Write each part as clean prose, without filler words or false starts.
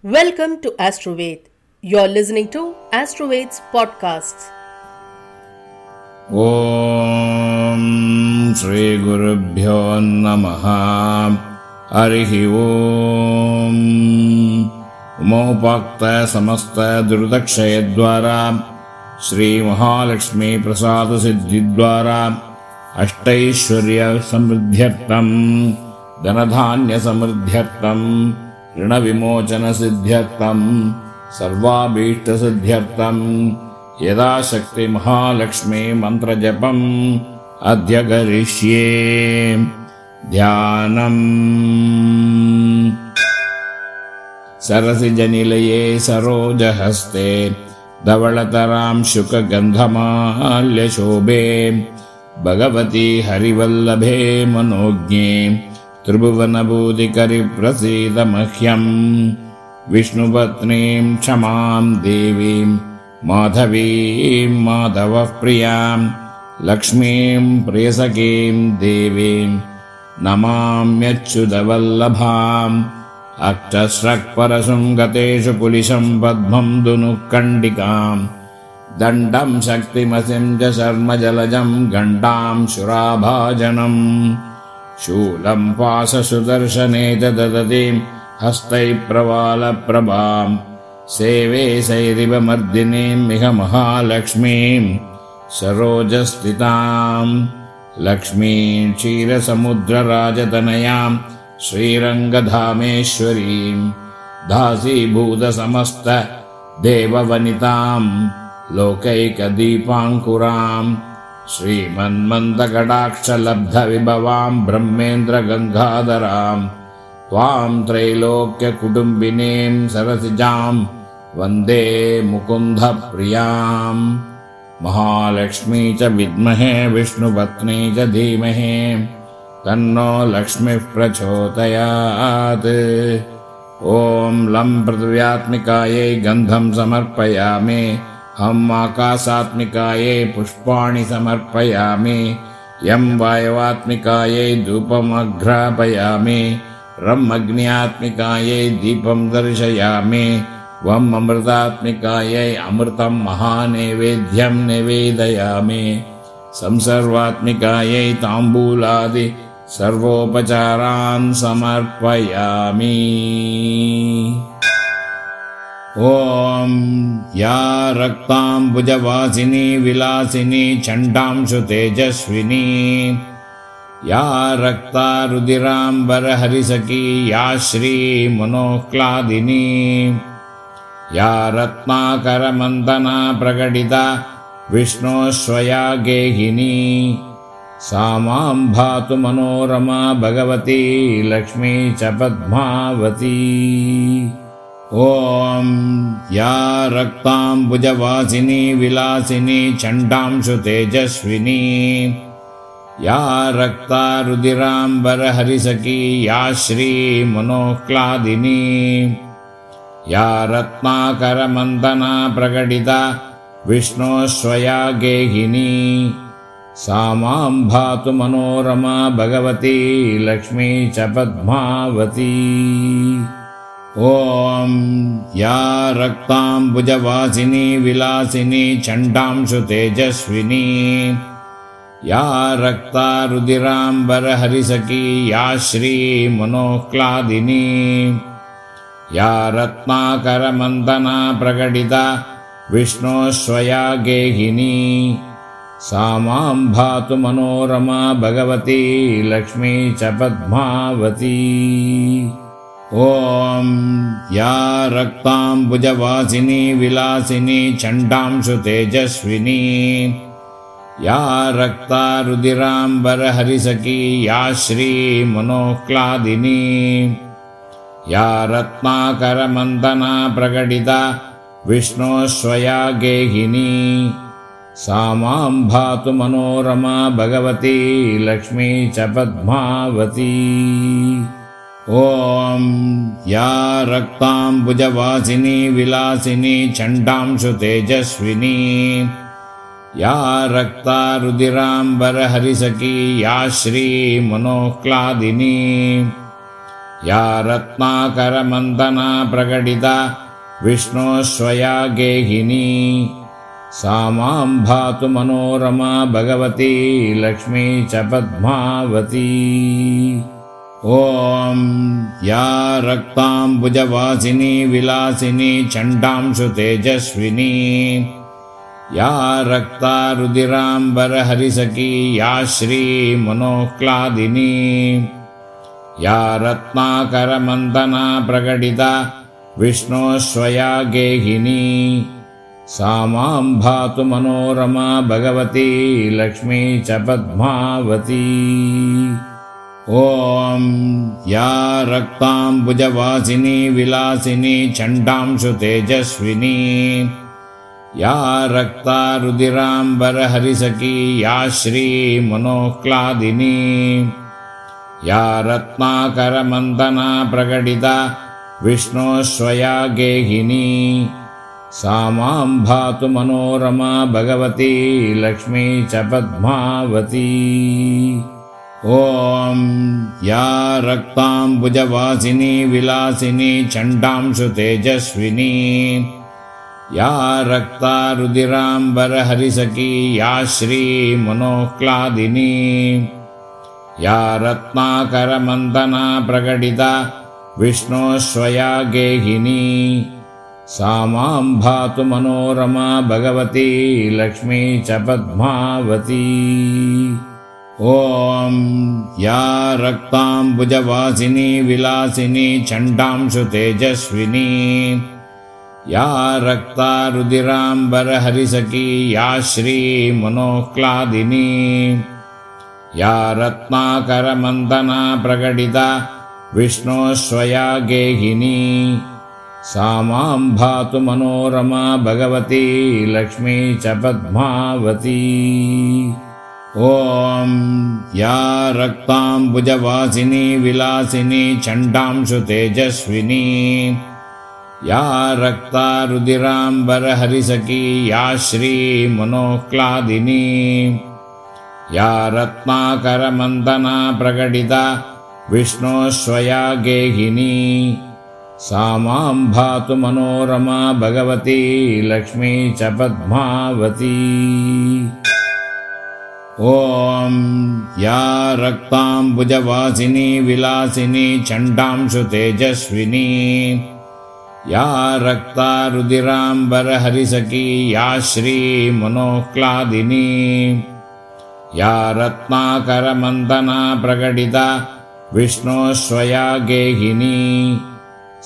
Welcome to Astroved. You're listening to Astroved's podcasts. ॐ श्रीगुरुभ्यो नमः। हरिः ॐ। उमोपाक्त समस्त दुर्दक्षयद्वारा श्रीमहालक्ष्मी प्रसाद सिद्धिद्वारा अष्टैश्वर्य समृद्ध्यर्थम् धनधान्य समृद्ध्यर्थम् ऋणविमोचन सिद्ध्यर्थम् सर्वाभीष्ट सिद्ध्यर्थम् यदाशक्ति महालक्ष्मी मन्त्रजपम् अद्य करिष्ये। ध्यानम्। सरसिजनिलये सरोजहस्ते धवळतरां शुकगन्धमाल्यशोभे भगवती हरिवल्लभे मनोज्ञे त्रिभुवनभूतिकरि प्रसीद मह्यम्। विष्णुपत्नीं क्षमां देवीं माधवीं माधवः प्रियां लक्ष्मीं प्रियसखीं देवीं नमाम्यच्युतवल्लभाम्। अष्टस्रक्परशुं गतेषु पुलिशं पद्मं दुनुकण्डिकां दण्डं शक्तिमसिं च शर्मजलजं घण्टां शुराभाजनम् शूलं पाशसुदर्शने च ददतीं हस्तैः प्रवालप्रभाम् सेवे सैरिवमर्दिनीं इह महालक्ष्मीं सरोजस्थिताम् लक्ष्मीं क्षीरसमुद्रराजतनयां श्रीरङ्गधामेश्वरीं दासीभूतसमस्त देववनितां लोकैकदीपाङ्कुरां श्रीमन्मन्दकटाक्षलब्धविभवां ब्रह्मेन्द्रगङ्गाधरां त्वां त्रैलोक्यकुटुम्बिनीं सरसिजां वन्दे मुकुन्दप्रियाम्। महालक्ष्मी च विद्महे विष्णुपत्नी च धीमहि तन्नो लक्ष्मीः प्रचोदयात्। ॐ लं पृथिव्यात्मिकायै गन्धं समर्पयामि। हं आकाशात्मिकायै पुष्पाणि समर्पयामि। यं वायवात्मिकायै धूपमघ्रापयामि। रं अग्न्यात्मिकायै दीपं दर्शयामि। वं अमृतात्मिकायै अमृतं महानैवेद्यं निवेदयामि। संसर्वात्मिकायै ताम्बूलादि सर्वोपचारान् समर्पयामि। ॐ या रक्ताम्बुजवासिनी विलासिनी चण्डांशु तेजस्विनी या रक्ता रुधिराम्बरहरिसखी या श्रीमनोह्लादिनी या रत्नाकरमन्दना प्रकटिता विष्णोस्वया गेहिनी सा मां भातु मनोरमा भगवती लक्ष्मी च पद्मावती। ॐ या रक्ताम्बुजवासिनी विलासिनी चण्डांशु तेजस्विनी या रक्ता रुधिराम्बरहरिसखी या श्रीमनोह्लादिनी या रत्नाकरमन्दना प्रकटिता विष्णोस्वया गेहिनी सा मां भातु मनोरमा भगवती लक्ष्मी च पद्मावती। ॐ या रक्ताम्बुजवासिनी विलासिनी चण्डांशु तेजस्विनी या रक्ता रुधिराम्बरहरिसखी या श्रीमनोह्लादिनी या रत्नाकरमन्दना प्रकटिता विष्णोस्वया गेहिनी सा मां भातु मनोरमा भगवती लक्ष्मी च पद्मावती। ॐ या रक्ताम्बुजवासिनी विलासिनी चण्डांशु तेजस्विनी या रक्ता रुधिराम्बरहरिसखी या श्रीमनोह्लादिनी या रत्नाकरमन्दना प्रकटिता विष्णोस्वया गेहिनी सा मां भातु मनोरमा भगवती लक्ष्मी च पद्मावती। ॐ या रक्ताम्बुजवासिनी विलासिनी चण्डांशु तेजस्विनी या रक्ता रुधिराम्बरहरिसखी या श्रीमनोह्लादिनी या रत्नाकरमन्दना प्रकटिता विष्णोः स्वया गेहिनी सा मां भातु मनोरमा भगवती लक्ष्मी च पद्मावती। ॐ या रक्ताम्बुजवासिनी विलासिनी चण्डांशु तेजस्विनी या रक्ता रुधिराम्बरहरिसखी या श्रीमनोह्लादिनी या रत्नाकरमन्दना प्रकटिता विष्णोः स्वया गेहिनी सा मां भातु मनोरमा भगवती लक्ष्मी च पद्मावती। ॐ या रक्ताम्बुजवासिनी विलासिनी चण्डांशु तेजस्विनी या रक्ता रुधिराम्बरहरिसखी या श्रीमनोह्लादिनी या रत्नाकरमन्दना प्रकटिता विष्णोः स्वया गेहिनी सा मां भातु मनोरमा भगवती लक्ष्मी च पद्मावती। ॐ या रक्ताम्बुजवासिनी विलासिनी चण्डांशु तेजस्विनी या रक्ता रुधिराम्बरहरिसखी या श्रीमनोह्लादिनी या रत्नाकरमन्दना प्रकटिता विष्णोः स्वया गेहिनी सा मां भातु मनोरमा भगवती लक्ष्मी च पद्मावती। ॐ या रक्ताम्बुजवासिनी विलासिनी चण्डांशु तेजस्विनी या रक्ता रुधिराम्बरहरिसखी या श्रीमनोह्लादिनी या रत्नाकरमन्दना प्रकटिता विष्णोः स्वया गेहिनी सा मां भातु मनोरमा भगवती लक्ष्मी च पद्मावती। ॐ या रक्ताम्बुजवासिनी विलासिनी चण्डांशु तेजस्विनी या रक्ता रुधिराम्बरहरिसखी या श्रीमनोह्लादिनी या रत्नाकरमन्दना प्रकटिता विष्णोः स्वया गेहिनी सा मां भातु मनोरमा भगवती लक्ष्मी च पद्मावती। ॐ या रक्ताम्बुजवासिनी विलासिनी चण्डांशु तेजस्विनी या रक्ता रुधिराम्बरहरिसखी या श्रीमनोह्लादिनी या रत्नाकरमन्दना प्रकटिता विष्णोः स्वया गेहिनी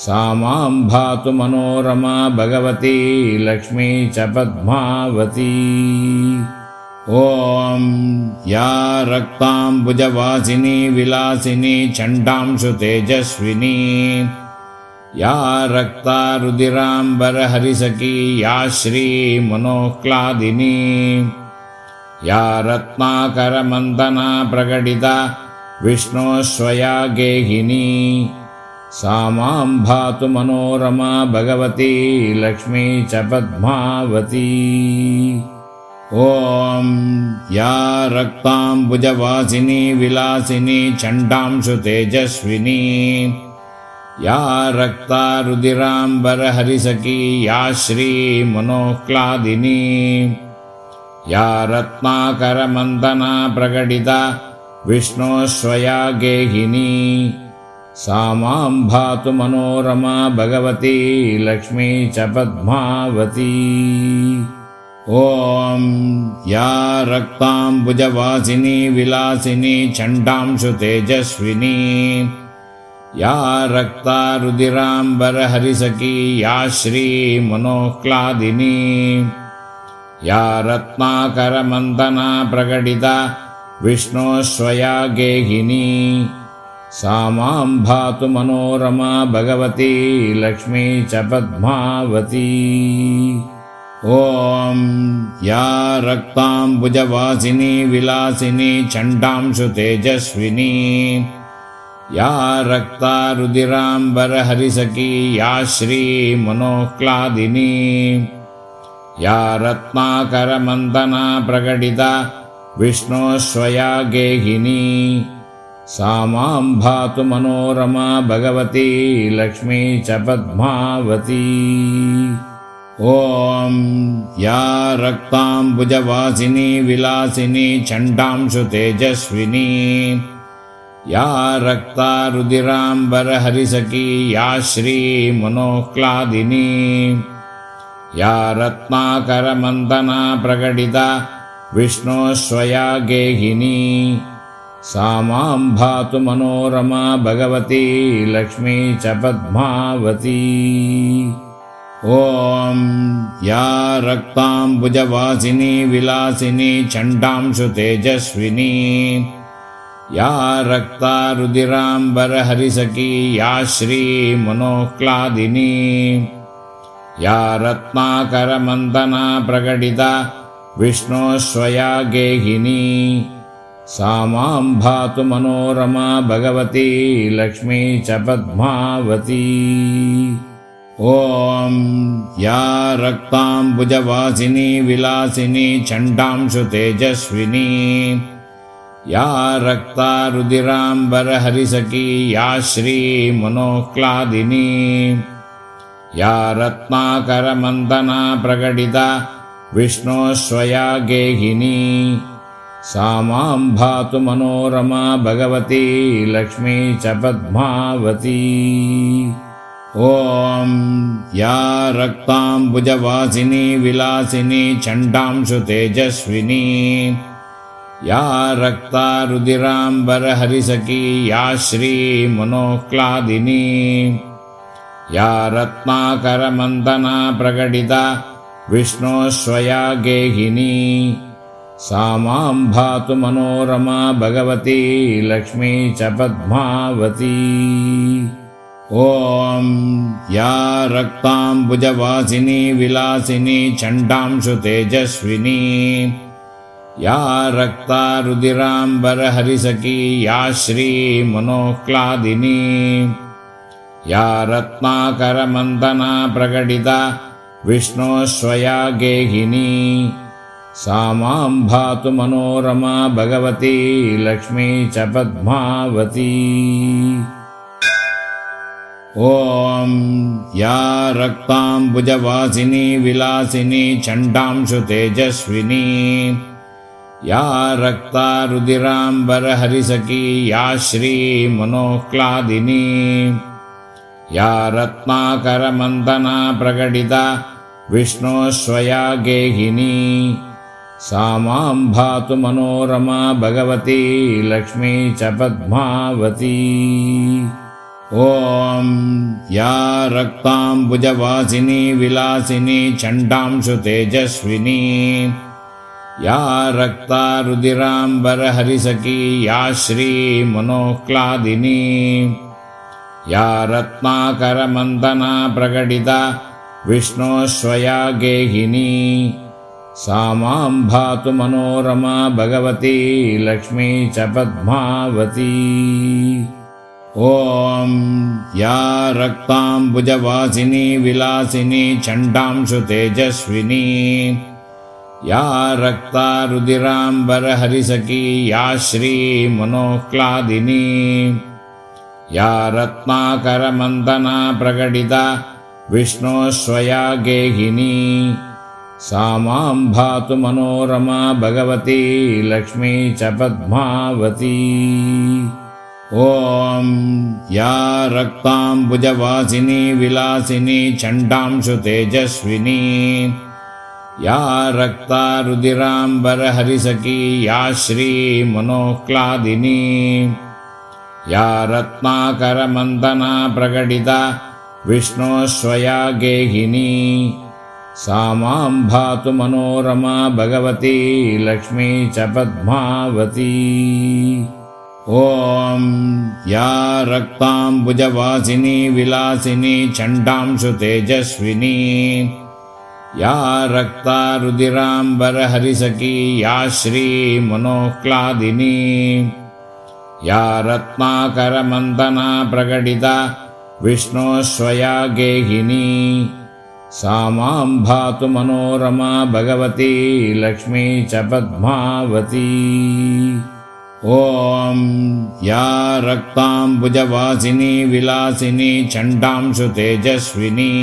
सा मां भातु मनोरमा भगवती लक्ष्मी च पद्मावती। ॐ या रक्ताम्बुजवासिनी विलासिनी चण्डांशु तेजस्विनी या रक्ता रुधिराम्बरहरिसखी या श्रीमनोह्लादिनी या रत्नाकरमन्दना प्रकटिता विष्णोः स्वया गेहिनी सा मां भातु मनोरमा भगवती लक्ष्मी च पद्मावती। ॐ या रक्ताम्बुजवासिनी विलासिनी चण्डांशु तेजस्विनी या रक्ता रुधिराम्बरहरिसखी या श्रीमनोह्लादिनी या रत्नाकरमन्दना प्रकटिता विष्णोः स्वया गेहिनी सा मां भातु मनोरमा भगवती लक्ष्मी च पद्मावती। ॐ या रक्ताम्बुजवासिनी विलासिनी चण्डांशु तेजस्विनी या रक्ता रुधिराम्बरहरिसखी या श्रीमनोह्लादिनी या रत्नाकरमन्दना प्रकटिता विष्णोः स्वया गेहिनी सा मां भातु मनोरमा भगवती लक्ष्मी च पद्मावती। ॐ या रक्ताम्बुजवासिनी विलासिनी चण्डांशु तेजस्विनी या रक्ता रुधिराम्बरहरिसखी या श्रीमनोह्लादिनी या रत्नाकरमन्दना प्रकटिता विष्णोः स्वया गेहिनी सा मां भातु मनोरमा भगवती लक्ष्मी च पद्मावती। ॐ या रक्ताम्बुजवासिनी विलासिनी चण्डांशु तेजस्विनी या रक्ता रुधिराम्बरहरिसखी या श्रीमनोह्लादिनी या रत्नाकरमन्दना प्रकटिता विष्णोस्वया गेहिनी सा मां भातु मनोरमा भगवती लक्ष्मी च पद्मावती। ॐ या रक्ताम्बुजवासिनी विलासिनी चण्डांशु तेजस्विनी या रक्ता रुधिराम्बरहरिसखी या श्रीमनोह्लादिनी या रत्नाकरमन्दना प्रकटिता विष्णोस्वया गेहिनी सा मां भातु मनोरमा भगवती लक्ष्मी च पद्मावती। ॐ या रक्ताम्बुजवासिनी विलासिनी चण्डांशु तेजस्विनी या रक्ता रुधिराम्बरहरिसखी या श्रीमनोह्लादिनी या रत्नाकरमन्दना प्रकटिता विष्णोस्वया गेहिनी सा मां भातु मनोरमा भगवती लक्ष्मी च पद्मावती। ॐ या रक्ताम्बुजवासिनी विलासिनी चण्डांशु तेजस्विनी या रक्ता रुधिराम्बरहरिसखी या श्रीमनोह्लादिनी या रत्नाकरमन्दना प्रकटिता विष्णोस्वया गेहिनी सा मां भातु मनोरमा भगवती लक्ष्मी च पद्मावती। ॐ या रक्ताम्बुजवासिनी विलासिनी चण्डांशु तेजस्विनी या रक्ता रुधिराम्बरहरिसखी या श्रीमनोह्लादिनी या रत्नाकरमन्दना प्रकटिता विष्णोस्वया गेहिनी सा मां भातु मनोरमा भगवती लक्ष्मी च पद्मावती। ॐ या रक्ताम्बुजवासिनी विलासिनी चण्डांशु तेजस्विनी या रक्ता रुधिराम्बरहरिसखी या श्रीमनोह्लादिनी या रत्नाकरमन्दना प्रकटिता विष्णोस्वया गेहिनी सा मां भातु मनोरमा भगवती लक्ष्मी च पद्मावती। ॐ या रक्ताम्बुजवासिनी विलासिनी चण्डांशु तेजस्विनी या रक्ता रुधिराम्बरहरिसखी या श्रीमनोह्लादिनी या रत्नाकरमन्दना प्रकटिता विष्णोस्वया गेहिनी सा मां भातु मनोरमा भगवती लक्ष्मी च पद्मावती। ॐ या रक्ताम्बुजवासिनी विलासिनी चण्डांशु तेजस्विनी या रक्ता रुधिराम्बरहरिसखी या श्रीमनोह्लादिनी या रत्नाकरमन्दना प्रकटिता विष्णोस्वया गेहिनी सा मां भातु मनोरमा भगवती लक्ष्मी च पद्मावती। ॐ या रक्ताम्बुजवासिनी विलासिनी चण्डांशु तेजस्विनी या रक्ता रुधिराम्बरहरिसखी या श्रीमनोह्लादिनी या रत्नाकरमन्दना प्रकटिता विष्णोस्वया गेहिनी सा मां भातु मनोरमा भगवती लक्ष्मी च पद्मावती। ॐ या रक्ताम्बुजवासिनी विलासिनी चण्डांशु तेजस्विनी या रक्ता रुधिराम्बरहरिसखी या श्रीमनोह्लादिनी या रत्नाकरमन्दना प्रकटिता विष्णोस्वया गेहिनी सा मां भातु मनोरमा भगवती लक्ष्मी च पद्मावती। ॐ या रक्ताम्बुजवासिनी विलासिनी चण्डांशु तेजस्विनी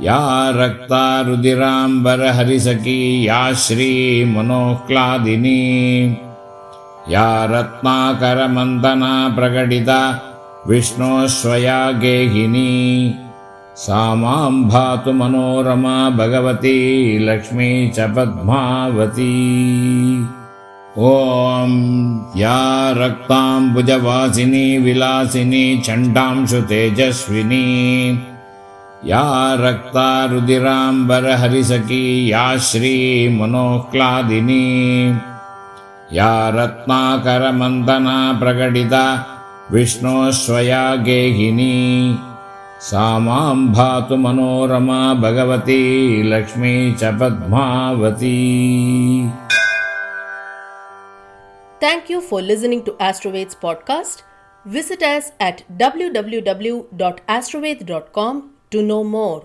या रक्तारुधिराम्बरहरिसखी या श्रीमनोह्लादिनी या रत्नाकरमन्दना प्रकटिता विष्णोः स्वया गेहिनी सा मां भातु मनोरमा भगवती लक्ष्मी च पद्मावती। ॐ या रक्ताम्बुजवासिनी विलासिनी चण्डांशु तेजस्विनी या रक्तारुधिराम्बरहरिसखी या श्रीमनोह्लादिनी या रत्नाकरमन्दना प्रकटिता विष्णोः स्वया गेहिनी सा मां भातु मनोरमा भगवती लक्ष्मी च Padmavati. Thank you for listening to Astroveds podcast. Visit us at www.astroveds.com to know more.